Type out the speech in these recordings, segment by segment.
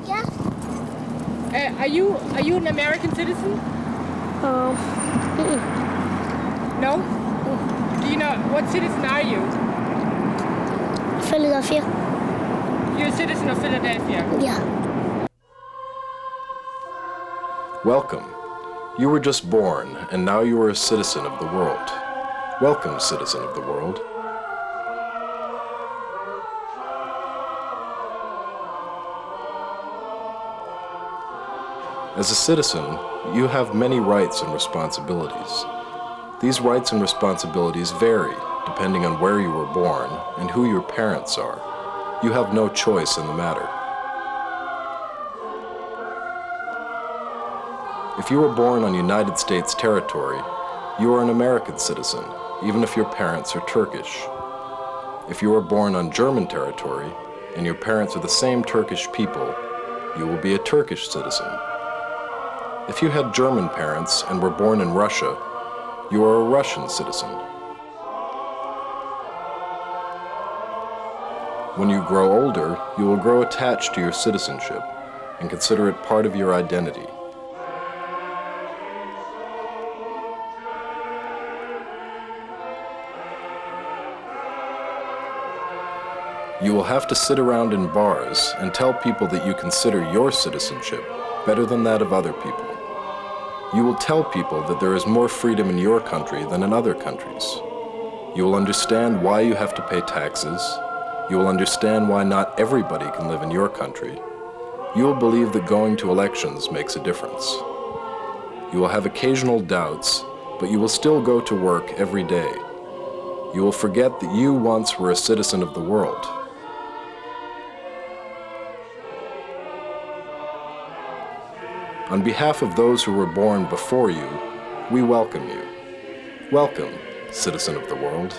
Yes. Are you an American citizen? No? Do you know, what citizen are you? Philadelphia. You're a citizen of Philadelphia? Yeah. Welcome. You were just born, and now you are a citizen of the world. Welcome, citizen of the world. As a citizen, you have many rights and responsibilities. These rights and responsibilities vary depending on where you were born and who your parents are. You have no choice in the matter. If you were born on United States territory, you are an American citizen, even if your parents are Turkish. If you were born on German territory and your parents are the same Turkish people, you will be a Turkish citizen. If you had German parents and were born in Russia, you are a Russian citizen. When you grow older, you will grow attached to your citizenship and consider it part of your identity. You will have to sit around in bars and tell people that you consider your citizenship better than that of other people. You will tell people that there is more freedom in your country than in other countries. You will understand why you have to pay taxes. You will understand why not everybody can live in your country. You will believe that going to elections makes a difference. You will have occasional doubts, but you will still go to work every day. You will forget that you once were a citizen of the world. On behalf of those who were born before you, we welcome you. Welcome, citizen of the world.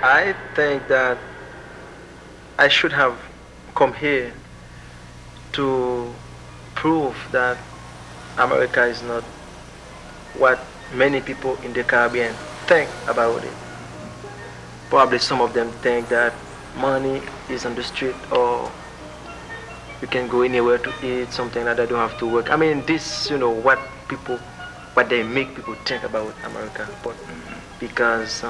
I think that I should have come here to prove that America is not what many people in the Caribbean think about it. Probably some of them think that money is on the street, or you can go anywhere to eat, something like that, don't have to work. I mean, this, what they make people think about America. But because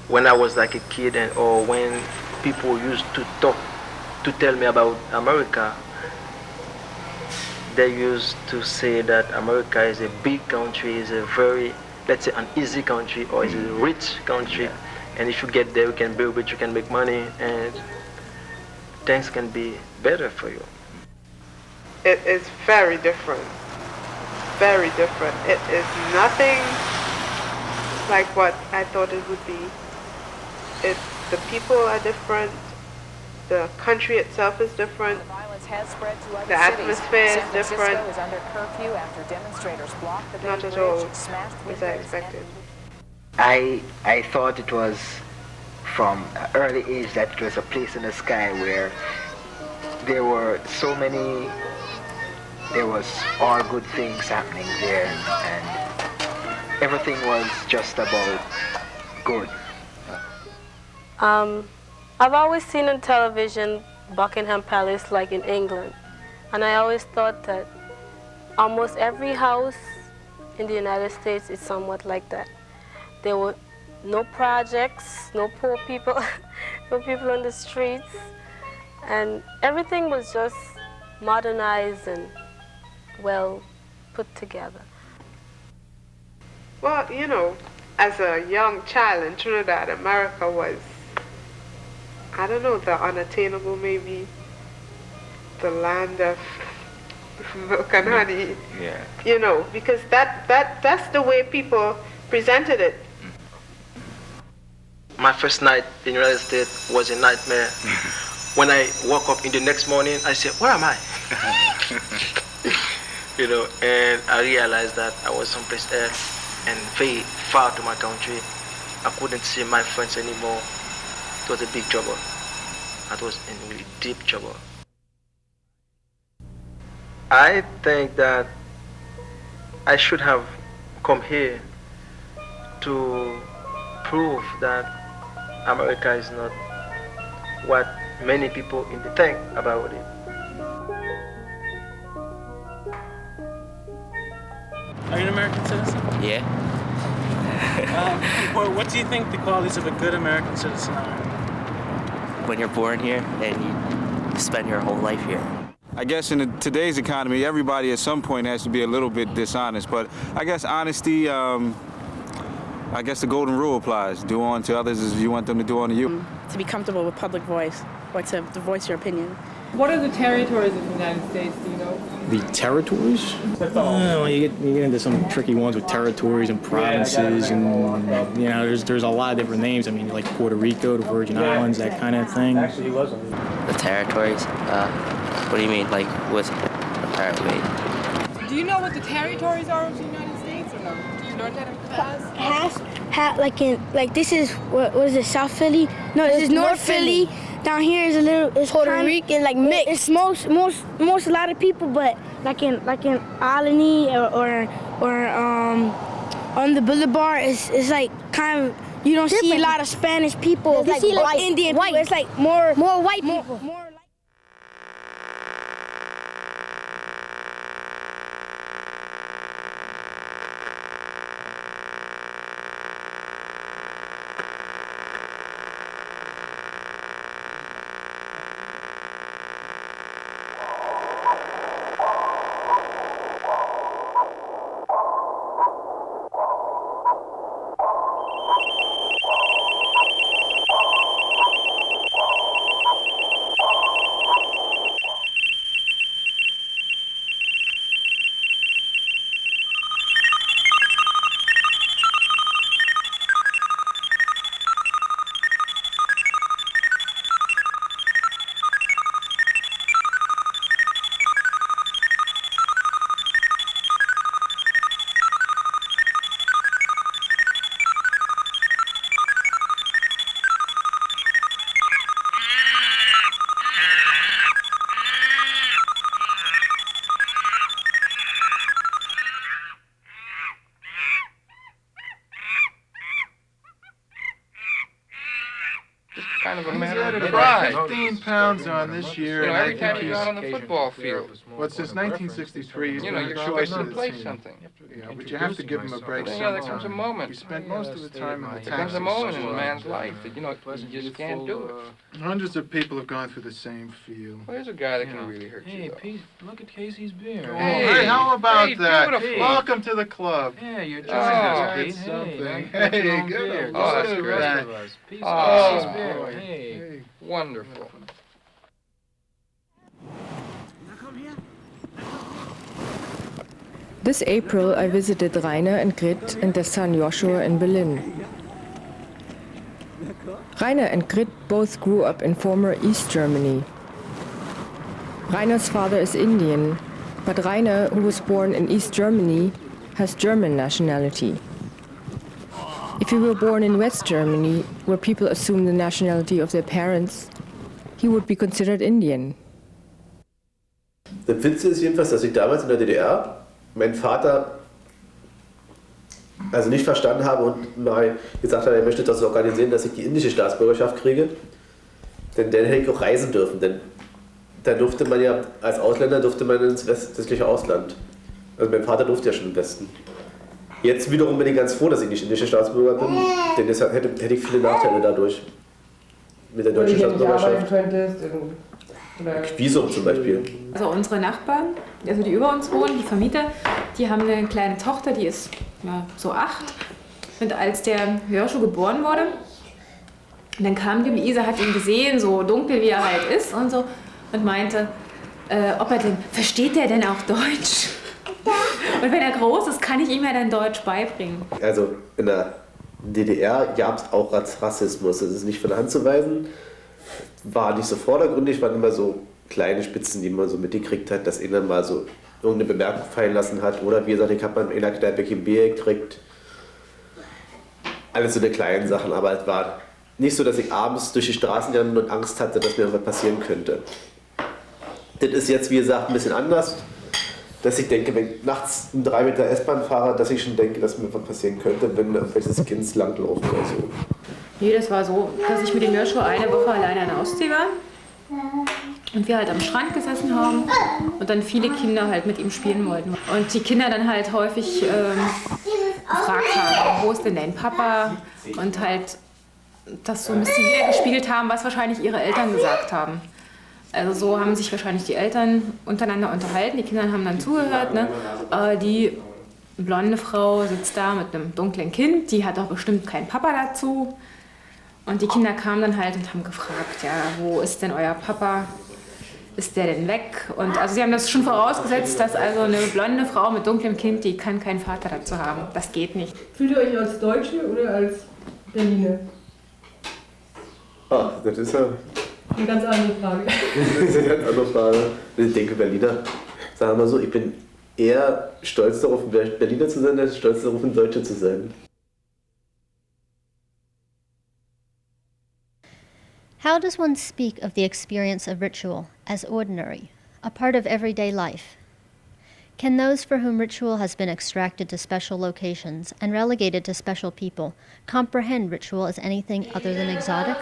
when I was like a kid, or when people used to tell me about America, they used to say that America is a big country, is a very, let's say, an easy country, or is a rich country, and if you get there, you can be rich, you can make money, and things can be better for you. It is very different. Very different. It is nothing like what I thought it would be. The people are different. The country itself is different. The violence has spread to other the atmosphere is San Francisco different. is under curfew after demonstrators blocked the Not Bay at all Bridge, smashed as I windows, expected. I thought it was from an early age that it was a place in the sky where there was all good things happening there, and everything was just about good. I've always seen on television Buckingham Palace like in England, and I always thought that almost every house in the United States is somewhat like that. There were no projects, no poor people, no people on the streets, and everything was just modernized and well put together. Well, as a young child in Trinidad, America was, I don't know, the unattainable maybe, the land of milk and honey. Yeah. You know, because that's the way people presented it. My first night in the United States was a nightmare. When I woke up in the next morning, I said, where am I? You know, and I realized that I was someplace else and very far to my country. I couldn't see my friends anymore. It was a big trouble. I was in really deep trouble. I think that I should have come here to prove that America is not what many people think about it. Are you an American citizen? Yeah. What do you think the qualities of a good American citizen are? When you're born here and you spend your whole life here. I guess in today's economy, everybody at some point has to be a little bit dishonest, but I guess honesty, I guess the golden rule applies. Do unto others as you want them to do unto you. To be comfortable with public voice, or to voice your opinion. What are the territories of the United States, do you know? The territories? Well, you get into some tricky ones with territories and provinces, and you know, there's a lot of different names. I mean, like Puerto Rico, the Virgin Islands, that kind of thing. Actually, he wasn't. The territories? What do you mean? Like, what's apparently? Do you know what the territories are of the United States, or no? Do you learn that in class? Like this is what is it? South Philly? No, this is North Philly. Down here is it's Puerto Rican, like mixed. It's most a lot of people, but like in Albany or on the Boulevard, it's like kind of you don't see a lot of Spanish people. You see like Indian white. people. It's like more white people. Kind of a matter of pride. 15 pounds on this year. You know, every time you go out on the football field. Well, since 1963, he's you know, been your a choice dollar to to play the team. something. Yeah, but you have to give him a break sometime. There comes a moment. We spent most of the time in the taxi. There comes a moment in a man's life that, you know, you just can't do it. Hundreds of people have gone through the same field. Well, here's a guy that can really hurt you, though. Pete, look at Casey's beer. Hey, how about that? Beautiful. Welcome to the club. Yeah, you're joining us, Pete. Hey, good. Oh, that's great. Oh, hey, wonderful. This April, I visited Rainer and Grit and their son Joshua in Berlin. Rainer and Grit both grew up in former East Germany. Rainer's father is Indian, but Rainer, who was born in East Germany, has German nationality. If he were born in West Germany, where people assume the nationality of their parents, he would be considered Indian. Der Witz ist jedenfalls, dass ich damals in der DDR meinen Vater also nicht verstanden habe und mal gesagt habe, er möchte das organisieren, dass ich die indische Staatsbürgerschaft kriege. Denn dann hätte ich auch reisen dürfen, denn da durfte man ja, als Ausländer durfte man ins westliche Ausland. Also mein Vater durfte ja schon im Westen. Jetzt wiederum bin ich ganz froh, dass ich nicht indischer Staatsbürger bin, denn deshalb hätte ich viele Nachteile dadurch. Mit der deutschen Staatsbürgerschaft. Visum zum Beispiel. Also unsere Nachbarn, also die über uns wohnen, die Vermieter, die haben eine kleine Tochter, die ist ja, so 8. Und als der Joshua geboren wurde, dann kam die Luisa, hat ihn gesehen, so dunkel wie er halt ist und so, und meinte, versteht der denn auch Deutsch? Und wenn er groß ist, kann ich ihm ja dann Deutsch beibringen. Also in der DDR gab es auch Rassismus. Das ist nicht von der Hand zu weisen. War nicht so vordergründig, waren immer so kleine Spitzen, die man so mitgekriegt hat, dass einer mal so irgendeine Bemerkung fallen lassen hat. Oder wie gesagt, ich habe mal in einer Kneipe ein Bier gekriegt. Alles so eine kleinen Sachen, aber es war nicht so, dass ich abends durch die Straßen renne und Angst hatte, dass mir irgendwas passieren könnte. Das ist jetzt, wie gesagt, ein bisschen anders. Dass ich denke, wenn ich nachts um 3 mit der S-Bahn fahre, dass ich schon denke, dass mir was passieren könnte, wenn welches Kind langlaufen oder so. Nee, das war so, dass ich mit dem Joshua eine Woche alleine an der Ostsee war und wir halt am Strand gesessen haben und dann viele Kinder halt mit ihm spielen wollten. Und die Kinder dann halt häufig gefragt haben, wo ist denn dein Papa? Und halt das so ein bisschen wiedergespiegelt haben, was wahrscheinlich ihre Eltern gesagt haben. Also so haben sich wahrscheinlich die Eltern untereinander unterhalten, die Kinder haben dann zugehört. Ne? Die blonde Frau sitzt da mit einem dunklen Kind, die hat doch bestimmt keinen Papa dazu. Und die Kinder kamen dann halt und haben gefragt, ja, wo ist denn euer Papa? Ist der denn weg? Und also sie haben das schon vorausgesetzt, dass also eine blonde Frau mit dunklem Kind, die kann keinen Vater dazu haben. Das geht nicht. Fühlt ihr euch als Deutsche oder als Berliner? Ah, das ist ja Eine ganz andere Frage. das ist eine ganz andere Frage. Ich denke, Berliner, sagen wir mal so, ich bin eher stolz darauf, ein Berliner zu sein, als stolz darauf, ein Deutscher zu sein. How does one speak of the experience of ritual as ordinary, a part of everyday life? Can those for whom ritual has been extracted to special locations and relegated to special people comprehend ritual as anything other than exotic?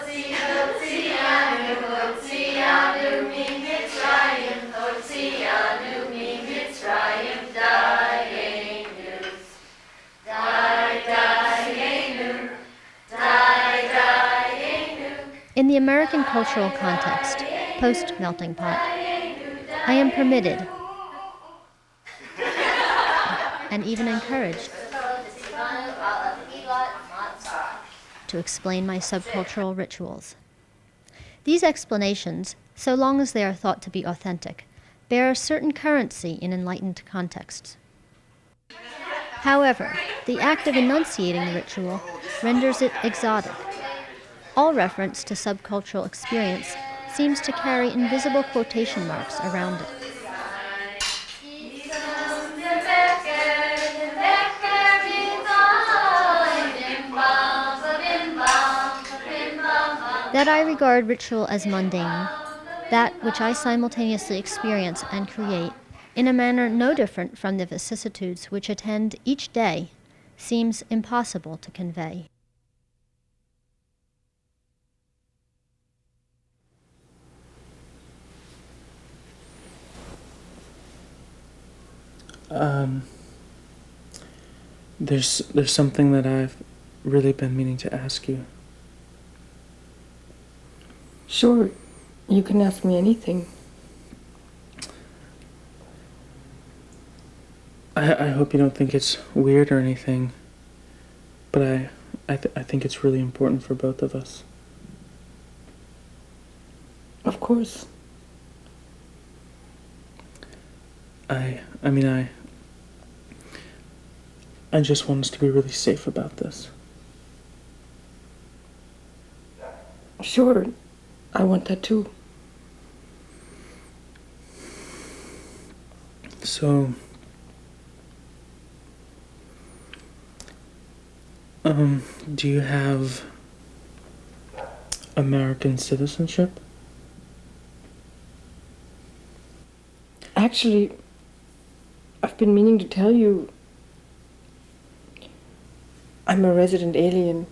In the American cultural context, post-melting pot, I am permitted and even encouraged to explain my subcultural rituals. These explanations, so long as they are thought to be authentic, bear a certain currency in enlightened contexts. However, the act of enunciating the ritual renders it exotic. All reference to subcultural experience seems to carry invisible quotation marks around it. That I regard ritual as mundane, that which I simultaneously experience and create in a manner no different from the vicissitudes which attend each day, seems impossible to convey. There's something that I've really been meaning to ask you. Sure, you can ask me anything. I hope you don't think it's weird or anything, but I think it's really important for both of us. Of course. I just want us to be really safe about this. Sure, I want that too. So, do you have American citizenship? Actually, I've been meaning to tell you, I'm a resident alien.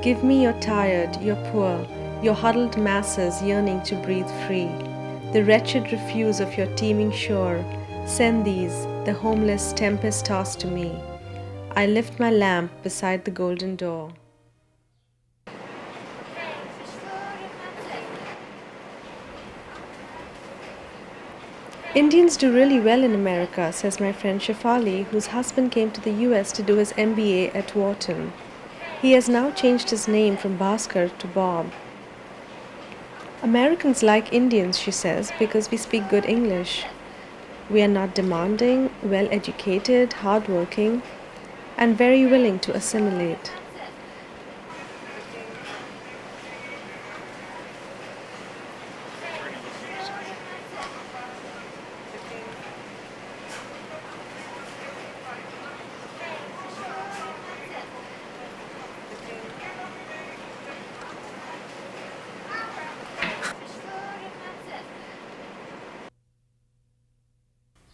Give me your tired, your poor, your huddled masses yearning to breathe free. The wretched refuse of your teeming shore, send these, the homeless tempest-tossed to me. I lift my lamp beside the golden door. Indians do really well in America, says my friend Shafali, whose husband came to the US to do his MBA at Wharton. He has now changed his name from Bhaskar to Bob. Americans like Indians, she says, because we speak good English. We are not demanding, well-educated, hardworking, and very willing to assimilate.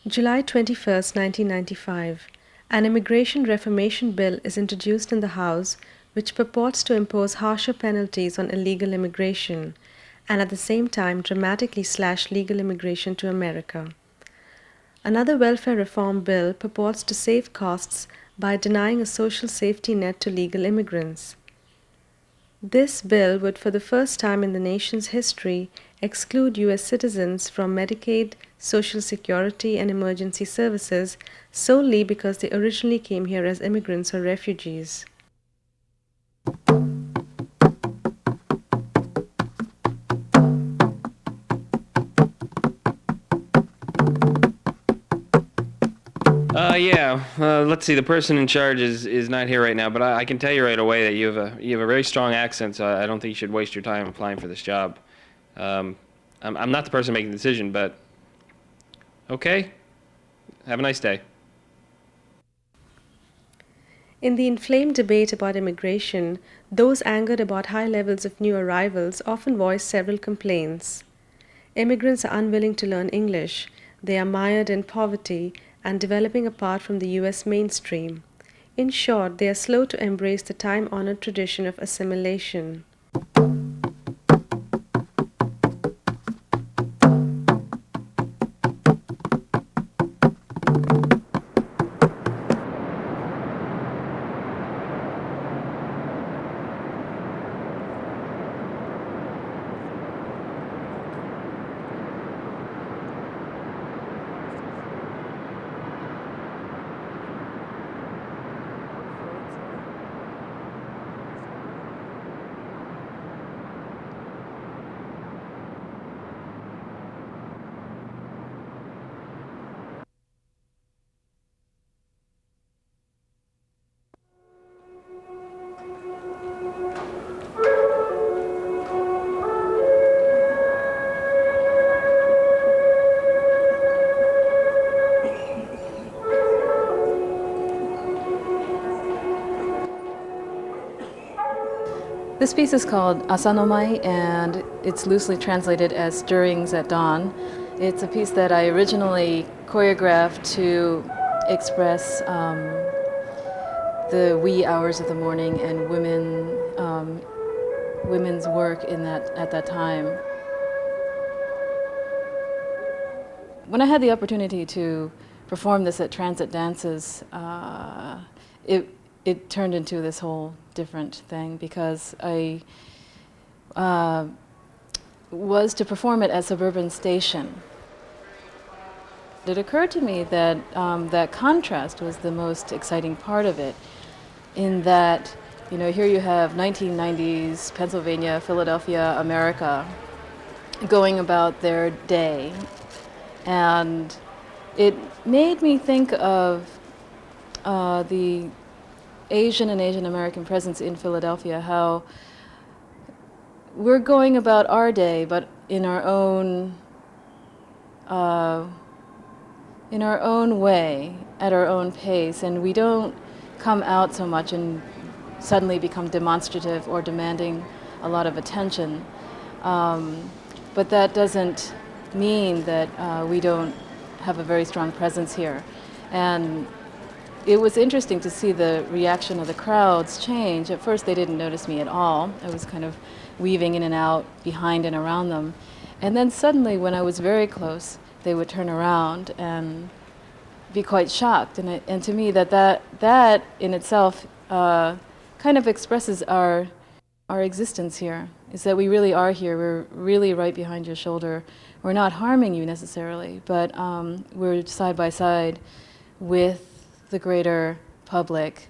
July 21st, 1995. An immigration reformation bill is introduced in the House which purports to impose harsher penalties on illegal immigration and at the same time dramatically slash legal immigration to America. Another welfare reform bill purports to save costs by denying a social safety net to legal immigrants. This bill would, for the first time in the nation's history, exclude U.S. citizens from Medicaid, Social Security, and emergency services solely because they originally came here as immigrants or refugees. Let's see. The person in charge is not here right now, but I can tell you right away that you have a very strong accent. So I don't think you should waste your time applying for this job. I'm not the person making the decision, but okay. Have a nice day. In the inflamed debate about immigration, those angered about high levels of new arrivals often voice several complaints. Immigrants are unwilling to learn English. They are mired in poverty and developing apart from the U.S. mainstream. In short, they are slow to embrace the time-honored tradition of assimilation. This piece is called Asanomai, and it's loosely translated as Stirrings at Dawn. It's a piece that I originally choreographed to express the wee hours of the morning and women's work at that time. When I had the opportunity to perform this at Transit Dances, it turned into this whole different thing because I was to perform it at Suburban Station. It occurred to me that that contrast was the most exciting part of it, in that, you know, here you have 1990s Pennsylvania, Philadelphia, America going about their day, and it made me think of the Asian and Asian American presence in Philadelphia, how we're going about our day, but in our own way, at our own pace, and we don't come out so much and suddenly become demonstrative or demanding a lot of attention. But that doesn't mean that we don't have a very strong presence here. And it was interesting to see the reaction of the crowds change. At first they didn't notice me at all. I was kind of weaving in and out behind and around them. And then suddenly when I was very close, they would turn around and be quite shocked. And to me that in itself kind of expresses our existence here, is that we really are here. We're really right behind your shoulder. We're not harming you necessarily, but we're side by side with the greater public.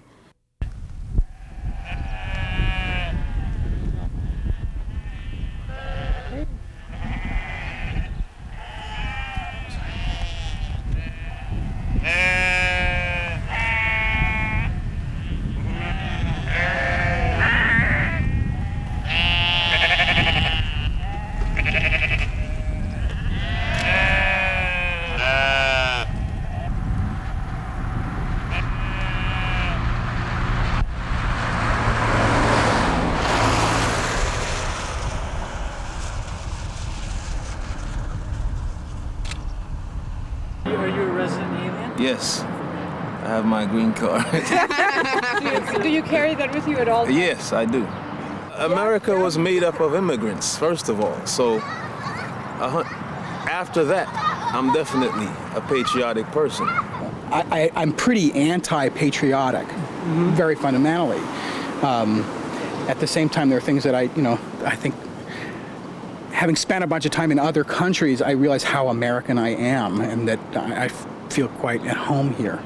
Are you a resident alien? Yes, I have my green card. Do you carry that with you at all times? Yes, I do. America was made up of immigrants, first of all. So after that, I'm definitely a patriotic person. I'm pretty anti-patriotic, very fundamentally. At the same time, there are things that I think, having spent a bunch of time in other countries, I realize how American I am, and that I feel quite at home here.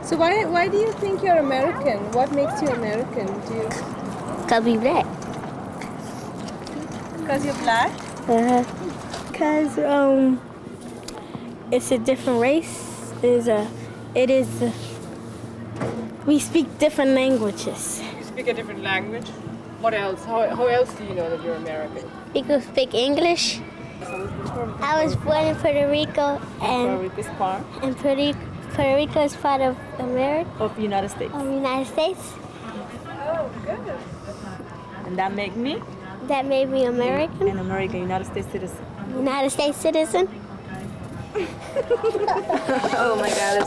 So why do you think you're American? What makes you American? Because we're black. Because you're black? Because it's a different race. We speak different languages. You speak a different language? What else? How else do you know that you're American? We can speak English. I was born in Puerto Rico, and Puerto Rico is part of America. Of the United States. Of the United States. Oh, good. And that made me? That made me American. An American, United States citizen. United States citizen. Oh my God.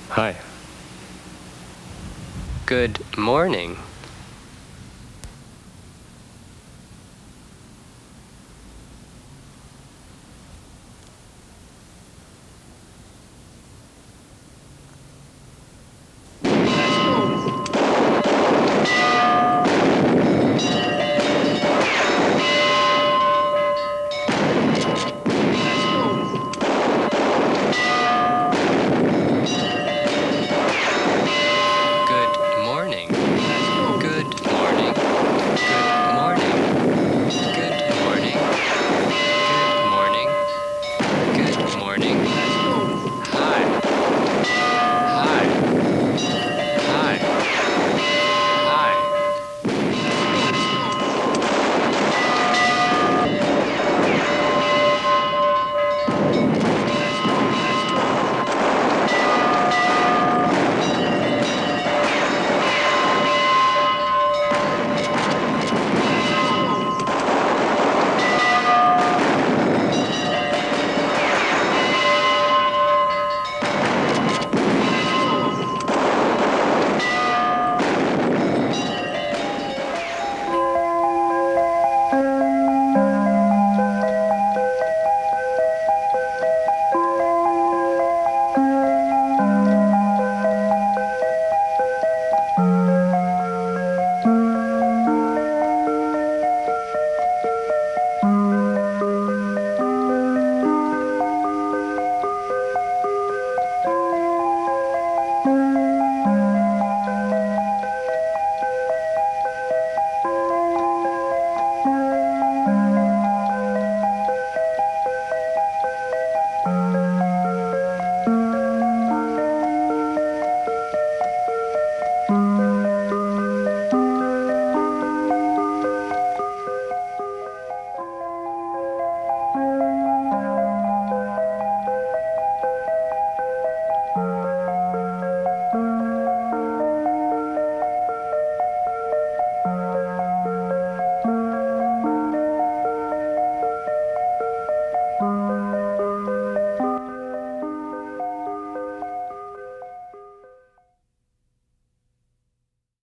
Hi. Good morning.